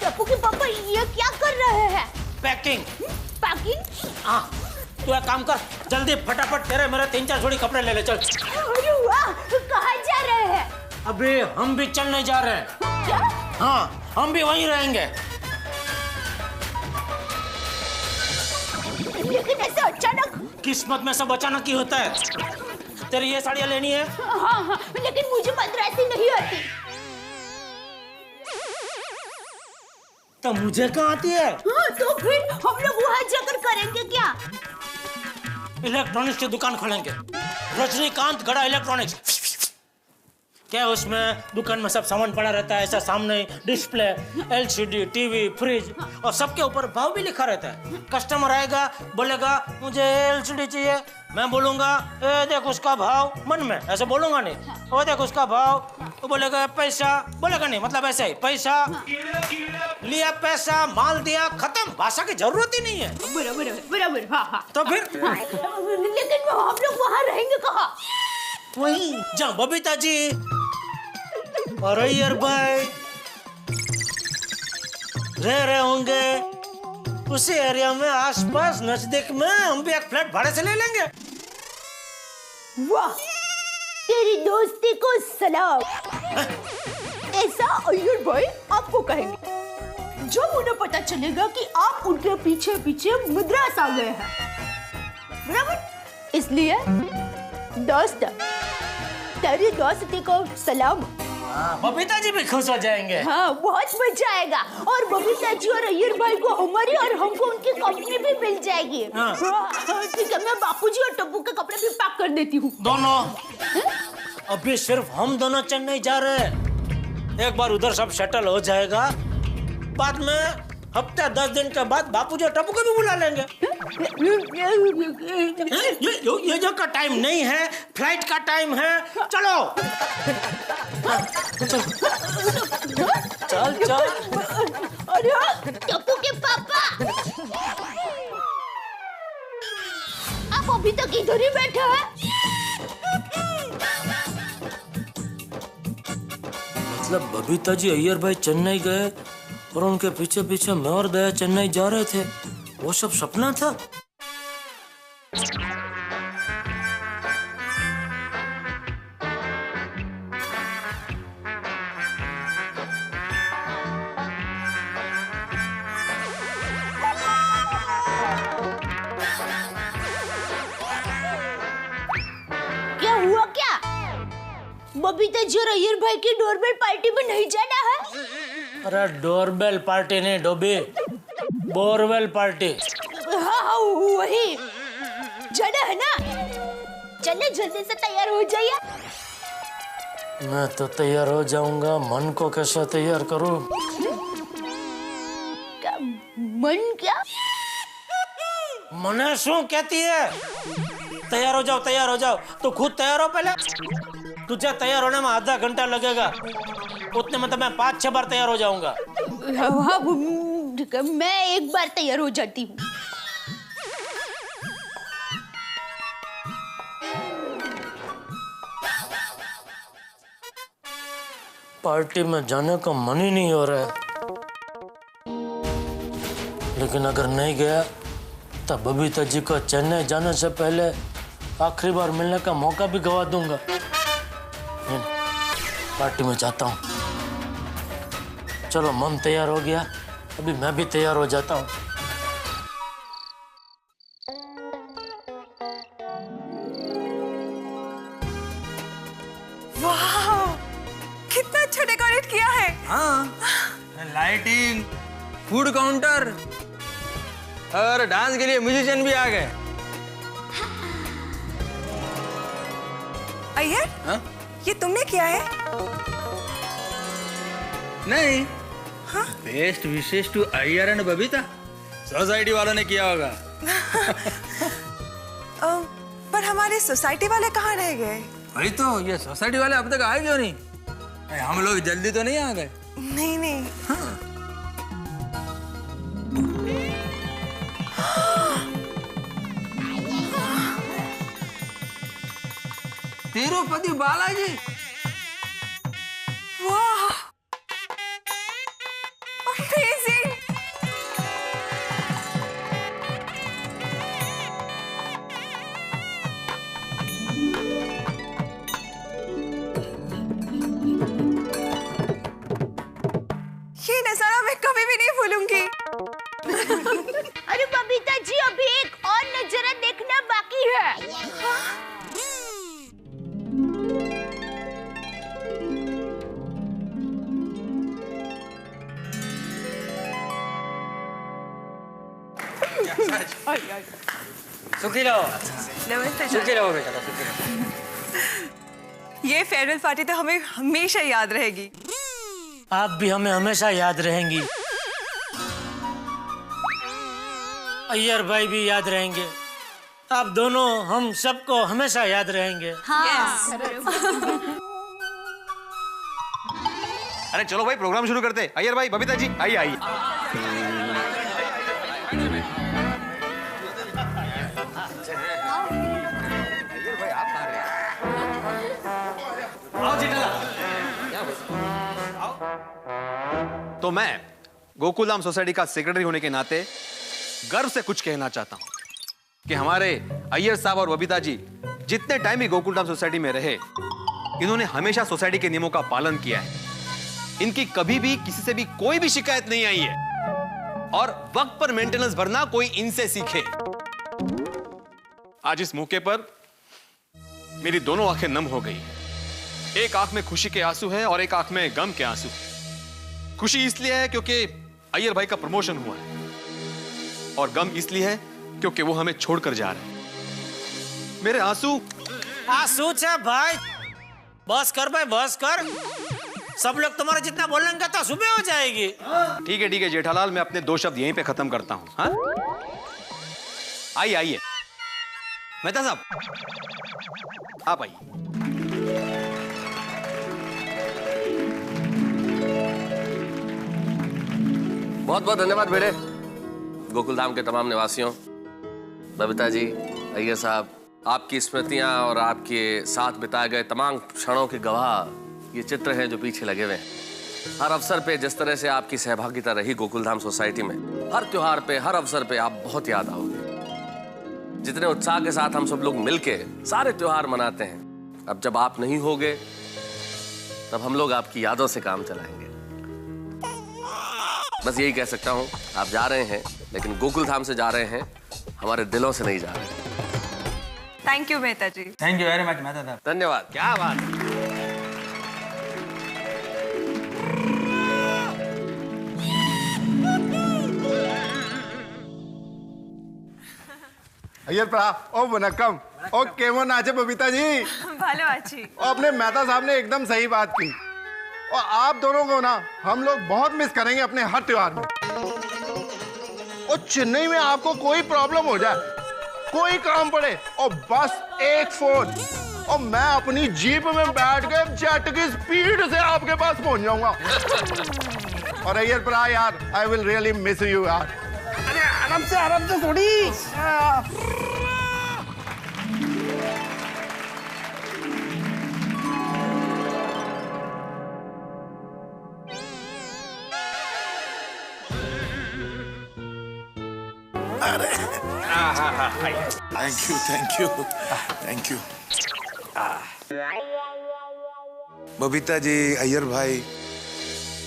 टप्पू के पापा ये क्या कर रहे हैं?
पैकिंग।
पैकिंग?
हाँ, तू एक काम कर, जल्दी फटाफट तेरे मेरे 3-4 जोड़ी कपड़े ले ले चल।
अरे वाह, कहाँ जा रहे हैं?
अबे हम भी चलने जा रहे हैं।
क्या?
हाँ, हम भी वहीं रहेंगे।
लेकिन ऐसे अचानक?
किस्मत में सब अचानक ही होता है। तेरी ये साड़ियाँ लेनी है?
हाँ हाँ, लेकिन मुझे मद्रासी नहीं आती।
तो मुझे कहाँ आती है?
हाँ, तो फिर हम लोग वहाँ जाकर करेंगे क्या?
इलेक्ट्रॉनिक्स की दुकान खोलेंगे, रजनीकांत गड़ा इलेक्ट्रॉनिक्स। क्या उसमें दुकान में सब सामान पड़ा रहता है, ऐसा सामने डिस्प्ले, एलसीडी, टीवी, फ्रिज और सबके ऊपर भाव भी लिखा रहता है। कस्टमर आएगा बोलेगा मुझे एलसीडी चाहिए, मैं बोलूंगा ए देख उसका भाव, मन में ऐसे बोलूंगा नहीं, ओ देख उसका भाव, वो बोलेगा पैसा, बोलेगा नहीं, मतलब ऐसे ही पैसा लिया, पैसा माल दिया, खत्म, भाषा की जरूरत ही नहीं है।
बराबर हाँ।
तो फिर
लेकिन हम लोग वहाँ रहेंगे कहाँ?
वही जहाँ बबीता जी और अय्यर भाई रह रहे होंगे, उसी एरिया में आसपास नजदीक में हम भी एक फ्लैट भाड़े से ले लेंगे।
वाह, तेरी दोस्ती को सलाम। ऐसा अय्यर भाई आपको कहेंगे जब उन्हें पता चलेगा कि आप उनके पीछे पीछे मद्रास आ गए हैं, बराबर? इसलिए दोस्त, तेरी दोस्ती को सलाम।
बबीता जी भी खुश हो जाएंगे।
हाँ, बहुत मजा आएगा और बबीता जी और अय्यर भाई को हमारी और हमको उनकी कंपनी भी मिल जाएगी।
हाँ।
ठीक है, मैं बापूजी और टप्पू के कपड़े भी पैक कर देती हूँ।
दोनों? अभी सिर्फ हम दोनों चेन्नई जा रहे हैं, एक बार उधर सब सेटल हो जाएगा, बाद में हफ्ते 10 दिन के बाद बापूजी और टप्पू को भी बुला लेंगे। ये जो का टाइम नहीं है, फ्लाइट का टाइम है। चलो चल चल।
अरे टप्पू के पापा, आप अभी तक इधर ही बैठे हैं?
मतलब बबीता जी अय्यर भाई चेन्नई गए और उनके पीछे पीछे मैं और दया चेन्नई जा रहे थे, वो सब सपना था?
क्या हुआ क्या? बबीता जी और अय्यर भाई की डोरबेल पार्टी में नहीं जाना है?
अरे डोरबेल पार्टी नहीं डोबी, बोरवेल पार्टी।
हाँ वही जाना है ना? चले जल्दी से तैयार हो जाइए।
मैं तो तैयार हो जाऊंगा, मन को कैसे तैयार करूं?
मन क्या?
मने शू कहती है? तैयार हो जाओ। तो खुद तैयार हो पहले। तुझे तैयार होने में आधा घंटा लगेगा, उतने में तो मैं 5-6 बार तैयार हो जाऊंगा।
हाँ, मैं एक बार तैयार हो जाती हूँ।
पार्टी में जाने का मन ही नहीं हो रहा है, लेकिन अगर नहीं गया तो बबीता जी को चेन्नई जाने से पहले आखिरी बार मिलने का मौका भी गवा दूंगा। पार्टी में जाता हूँ। चलो मन तैयार हो गया, अभी मैं भी तैयार हो जाता हूँ।
वाह, कितना अच्छा डेकोरेट किया है।
हाँ, लाइटिंग, फूड काउंटर और डांस के लिए म्यूजिशियन भी आ गए।
अय्यर,
हाँ?
ये तुमने किया है?
नहीं, best wishes to Iyer and Babita, society वालों ने किया होगा।
पर हमारे सोसाइटी वाले कहाँ रह गए?
वही तो, ये सोसाइटी वाले अब तक आए क्यों नहीं? हम लोग जल्दी तो नहीं आ गए?
नहीं।
हाँ। तिरुपति बालाजी।
वाह, अमेजिंग। ये नजारा मैं कभी भी नहीं भूलूंगी।
अरे बबीता जी, अभी एक और नजारा देखना बाकी है।
सुखी रहो।
नमस्ते।
सुखी रहो बेटा, सुखी रहो।
ये फेयरवेल पार्टी तो हमें हमेशा याद रहेगी।
आप भी हमें हमेशा याद रहेंगी। अय्यर भाई भी याद रहेंगे। आप दोनों हम सबको हमेशा याद रहेंगे।
हाँ।
अरे चलो भाई प्रोग्राम शुरू करते हैं। अय्यर भाई, बबीता जी आइए आइए। तो मैं गोकुलधाम सोसाइटी का सेक्रेटरी होने के नाते गर्व से कुछ कहना चाहता हूं कि हमारे अय्यर साहब और बबीता जी जितने टाइम भी गोकुलधाम सोसाइटी में रहे, इन्होंने हमेशा सोसाइटी के नियमों का पालन किया है। इनकी कभी भी किसी से भी कोई भी शिकायत नहीं आई है और वक्त पर मेंटेनेंस भरना कोई इनसे सीखे। आज इस मौके पर मेरी दोनों आंखें नम हो गई। एक आंख में खुशी के आंसू है और एक आंख में गम के आंसू। खुशी इसलिए है क्योंकि अय्यर भाई का प्रमोशन हुआ है और गम इसलिए है क्योंकि वो हमें छोड़कर जा रहे हैं। मेरे आंसू
छे भाई, बस कर भाई, बस कर। सब लोग तुम्हारे जितना बोलेंगे तो सुबह हो जाएगी।
ठीक है जेठालाल, मैं अपने 2 शब्द यहीं पे खत्म करता हूं। हाँ? आइए आइए मेहता साहब, आप आइए।
बहुत बहुत धन्यवाद बेटे। गोकुलधाम के तमाम निवासियों, बबीता जी, अय्यर साहब, आपकी स्मृतियां और आपके साथ बिताए गए तमाम क्षणों के गवाह ये चित्र हैं जो पीछे लगे हुए हैं। हर अवसर पे जिस तरह से आपकी सहभागिता रही गोकुलधाम सोसाइटी में, हर त्योहार पे, हर अवसर पे आप बहुत याद आओगे। जितने उत्साह के साथ हम सब लोग मिलके सारे त्योहार मनाते हैं, अब जब आप नहीं होगे तब हम लोग आपकी यादों से काम चलाएंगे। बस यही कह सकता हूं, आप जा रहे हैं लेकिन गोकुलधाम से जा रहे हैं, हमारे दिलों से नहीं जा रहे।
Thank you Mehta ji.
Thank you very much Mehta साहब।
धन्यवाद।
क्या बात।
अय्यर प्रा, ओ वनक्कम, ओ केमो नाचे बबीता जी।
भालो आची।
और अपने मेहता साहब ने एकदम सही बात की और आप दोनों को ना हम लोग बहुत मिस करेंगे अपने हर त्योहार में। और चेन्नई में आपको कोई प्रॉब्लम हो जाए, कोई काम पड़े और बस एक फोन और मैं अपनी जीप में बैठ के जेट की स्पीड से आपके पास पहुंच जाऊंगा। और अय्यर प्रा यार, I will really miss you यार। अरे आराम से थोड़ी।
Thank you. बबीता जी, अय्यर भाई,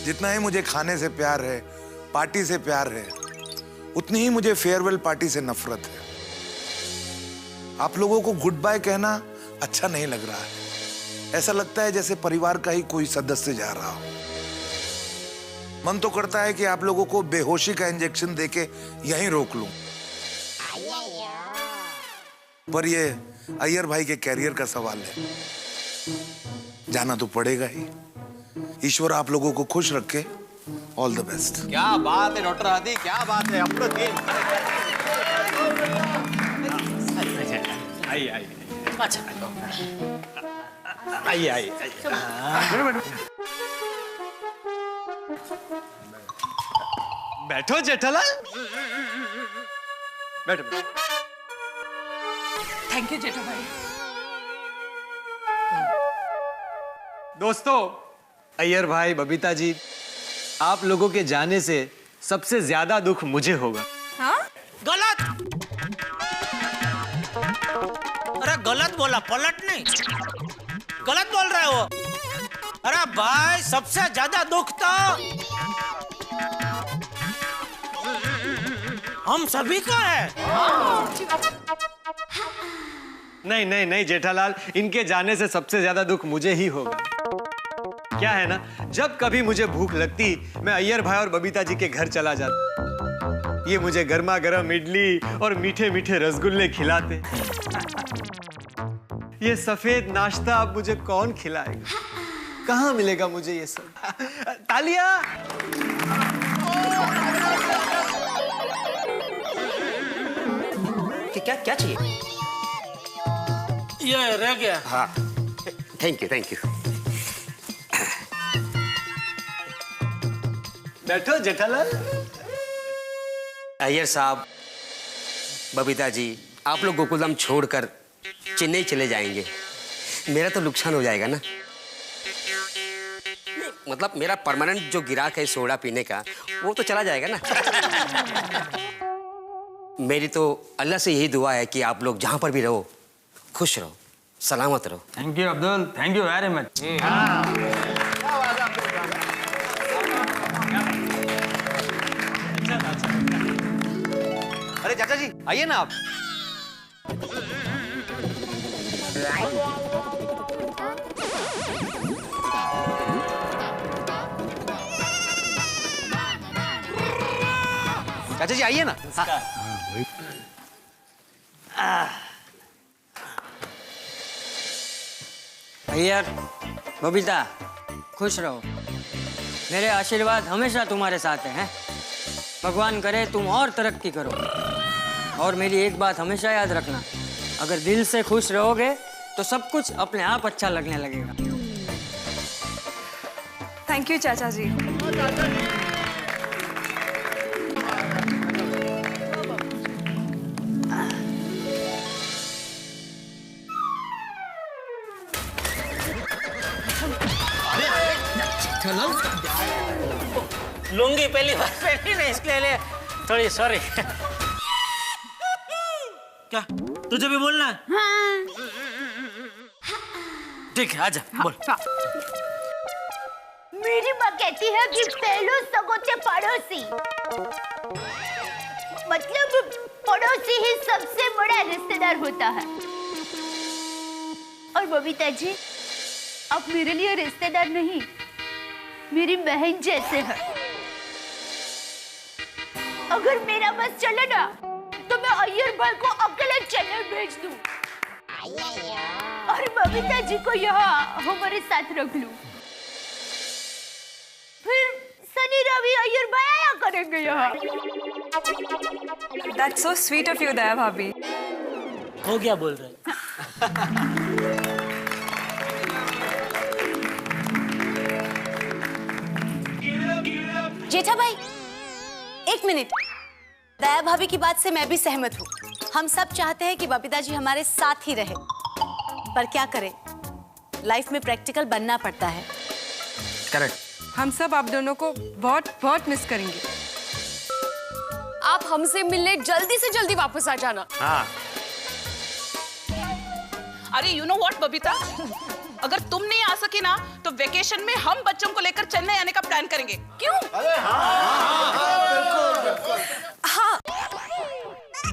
जितना ही मुझे खाने से प्यार है, पार्टी से प्यार है, उतनी ही मुझे फेयरवेल पार्टी से नफरत है। आप लोगों को गुड बाय कहना अच्छा नहीं लग रहा है। ऐसा लगता है जैसे परिवार का ही कोई सदस्य जा रहा हो। मन तो करता है कि आप लोगों को बेहोशी का इंजेक्शन देके यहीं रोक लूं, पर ये अय्यर भाई के कैरियर का सवाल है, जाना तो पड़ेगा ही। ईश्वर आप लोगों को खुश रखे। All the best.
क्या बात है डॉक्टर आदि, क्या बात है। अप्रतिम। आइए आइए। आइए आइए। बैठो जेठालाल, बैठो।
थैंक यू जेठा भाई।
दोस्तों, अय्यर भाई, बबीता जी, आप लोगों के जाने से सबसे ज्यादा दुख मुझे होगा।
हाँ?
गलत। अरे गलत बोला, पलट नहीं, गलत बोल रहे हो। अरे भाई, सबसे ज्यादा दुख तो हम सभी का है।
नहीं नहीं नहीं जेठालाल, इनके जाने से सबसे ज्यादा दुख मुझे ही होगा। क्या है ना, जब कभी मुझे भूख लगती, मैं अय्यर भाई और बबीता जी के घर चला जाता। ये मुझे गर्मा गर्म इडली और मीठे मीठे रसगुल्ले खिलाते।
ये सफेद नाश्ता अब मुझे कौन खिलाएगा? कहाँ मिलेगा मुझे ये सब? तालिया!
क्या क्या चाहिए?
ये रह गया।
हाँ, थैंक यू थैंक यू।
बैठो जेठालाल।
अय्यर साहब, बबीता जी, आप लोग गोकुलधाम छोड़कर चेन्नई चले जाएंगे, मेरा तो नुकसान हो जाएगा ना। मतलब मेरा परमानेंट जो गिराक है सोडा पीने का, वो तो चला जाएगा ना। मेरी तो अल्लाह से यही दुआ है कि आप लोग जहां पर भी रहो खुश रहो, सलामत रहो।
Thank you Abdul, thank you very much.
अरे चाचा जी आइए ना आप। चाचा जी आइए ना।
अय्यर, बबीता, खुश रहो। मेरे आशीर्वाद हमेशा तुम्हारे साथ हैं। भगवान करे तुम और तरक्की करो। और मेरी एक बात हमेशा याद रखना, अगर दिल से खुश रहोगे तो सब कुछ अपने आप अच्छा लगने लगेगा।
थैंक यू चाचा जी।
लुंगी पहली बार पहनी ना, इसके लिए थोड़ी सॉरी। क्या तुझे भी बोलना है?
हाँ।
ठीक है आजा बोल।
मेरी माँ कहती है कि पहलो सगोचे पड़ोसी, मतलब पड़ोसी ही सबसे बड़ा रिश्तेदार होता है। और बबीता जी, आप मेरे लिए रिश्तेदार नहीं, मेरी बहन जैसे हैं। अगर मेरा बस चले ना तो मैं अय्यर भाई को अकेले चेन्नई भेज दूं और बबीता जी को यहाँ हमारे साथ रख लूं। फिर शनि रवि अय्यर भाई आया करेंगे यहाँ।
That's so sweet of you, दया भाभी।
हो गया बोल रहे।
जेठा भाई, एक मिनट। दया भाभी की बात से मैं भी सहमत हूँ। हम सब चाहते हैं कि बबीता जी हमारे साथ ही रहे, पर क्या करें, लाइफ में प्रैक्टिकल बनना पड़ता है।
करेक्ट। हम सब आप दोनों को बहुत बहुत मिस करेंगे।
आप हमसे मिलने जल्दी से जल्दी वापस आ जाना।
हाँ।
अरे यू नो व्हाट बबीता, अगर तुम नहीं आ सके ना तो वेकेशन में हम बच्चों को लेकर चेन्नई आने का प्लान करेंगे। क्यों?
अरे हाँ।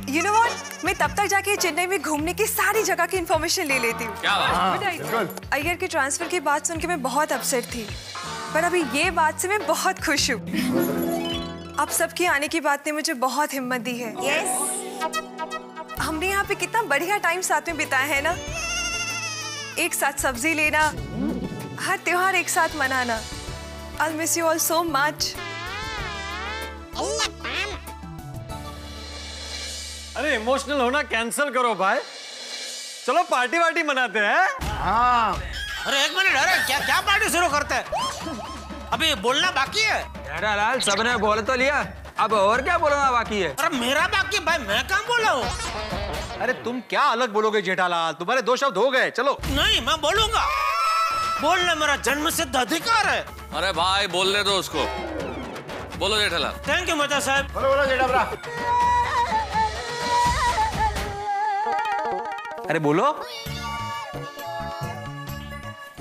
You know what? मैं तब तक जाके चेन्नई में घूमने की सारी जगह की इंफॉर्मेशन ले लेती हूँ।
क्या बात?
अय्यर के ट्रांसफर की बात सुन के मैं बहुत अपसेट थी, पर अभी ये बात से मैं बहुत खुश हूँ। आप सबके आने की बात ने मुझे बहुत हिम्मत दी है।
Yes.
हमने यहाँ पे कितना बढ़िया टाइम साथ में बिताया है ना, एक साथ सब्जी लेना, हर त्योहार एक साथ मनाना। I'll miss you all so much.
अरे इमोशनल होना कैंसिल करो भाई, चलो पार्टी वार्टी मनाते हैं।
हाँ। अरे एक मिनट, अरे क्या क्या पार्टी शुरू करते हैं? अभी बोलना बाकी है।
लाल सबने बोल तो लिया, अब और क्या बोलना बाकी है?
अरे मेरा बाकी भाई, मैं कहाँ बोला हूँ?
अरे तुम क्या अलग बोलोगे जेठालाल, तुम्हारे 2 शब्द हो गए। चलो।
नहीं, मैं बोलूंगा। बोलना मेरा जन्म सिद्ध अधिकार है।
अरे भाई बोलने दो उसको। बोलो जेठालाल।
थैंक यू मेहता साहब।
बोलो बोलो जेठा।
अरे बोलो।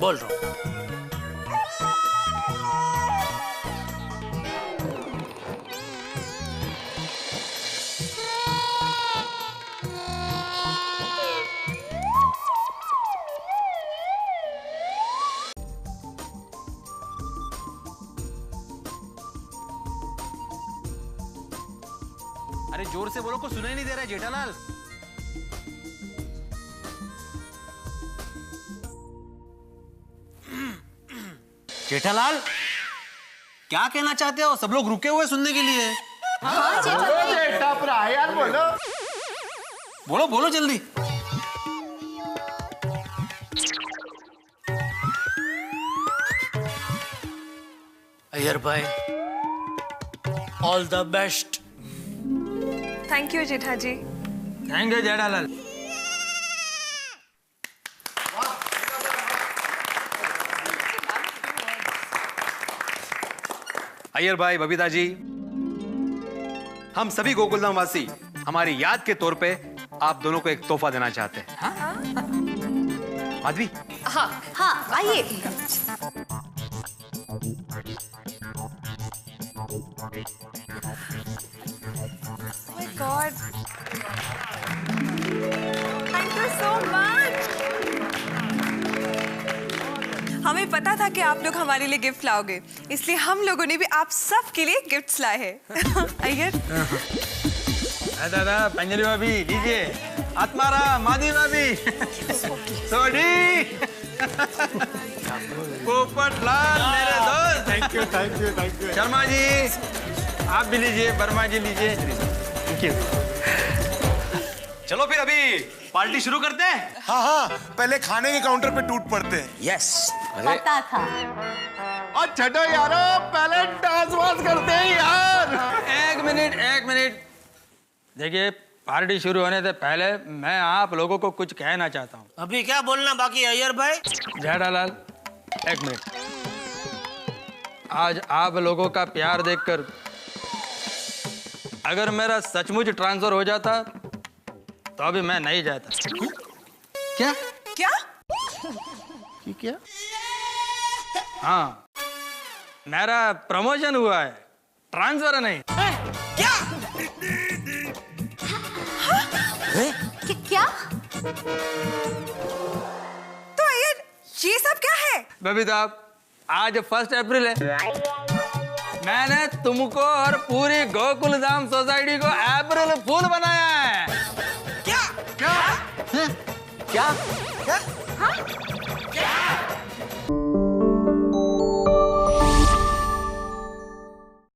बोल रहा हूँ।
अरे जोर से बोलो, को सुनाई नहीं दे रहा है जेठालाल। जेठालाल, क्या कहना चाहते हो? सब लोग रुके हुए सुनने के लिए।
जेठा यार बोलो।
बोलो बोलो जल्दी।
अय्यर भाई, all the best.
Thank you Jetha ji.
Thank you Jethalal.
Iyer भाई, बबीता जी, हम सभी गोकुलधाम वासी हमारी याद के तौर पे आप दोनों को एक तोहफा देना चाहते हैं। माधवी,
हाँ हाँ आइए।
My God, thank you so much. हमें पता था कि आप लोग हमारे लिए गिफ्ट लाओगे, इसलिए हम लोगों ने भी आप सब के लिए गिफ्ट्स लाए हैं। अय्यर,
दादा, पंजरी भाभी लीजिए। आत्मारा, माधवी भाभी, सोडी, पोपट लाल मेरे दोस्त।
Thank you thank you thank you.
Sharma ji आप भी लीजिए, वर्मा जी लीजिए।
Thank you. चलो फिर अभी पार्टी शुरू करते हैं।
हाँ हाँ, पहले खाने के काउंटर पे टूट पड़ते हैं।
यस।
पता था।
और छठो यारो, पहले डांस वांस करते हैं यार।
एक मिनट। देखिए, पार्टी शुरू होने से पहले मैं आप लोगों को कुछ कहना चाहता हूँ।
अभी क्या बोलना बाकी है अय्यर भाई?
जेठालाल, एक मिनट। आज आप लोगों का प्यार देखकर अगर मेरा सचमुच ट्रांसफर हो जाता तो अभी मैं नहीं जाता।
क्या?
क्या?
क्या?
हाँ, मेरा प्रमोशन हुआ है, ट्रांसफर नहीं।
क्या?
क्या?
तो अय्यर, ये सब क्या है?
बबीता, आज 1 अप्रैल है। मैंने तुमको और पूरी गोकुलधाम सोसाइटी को अप्रैल फूल बनाया है।
क्या?
क्या?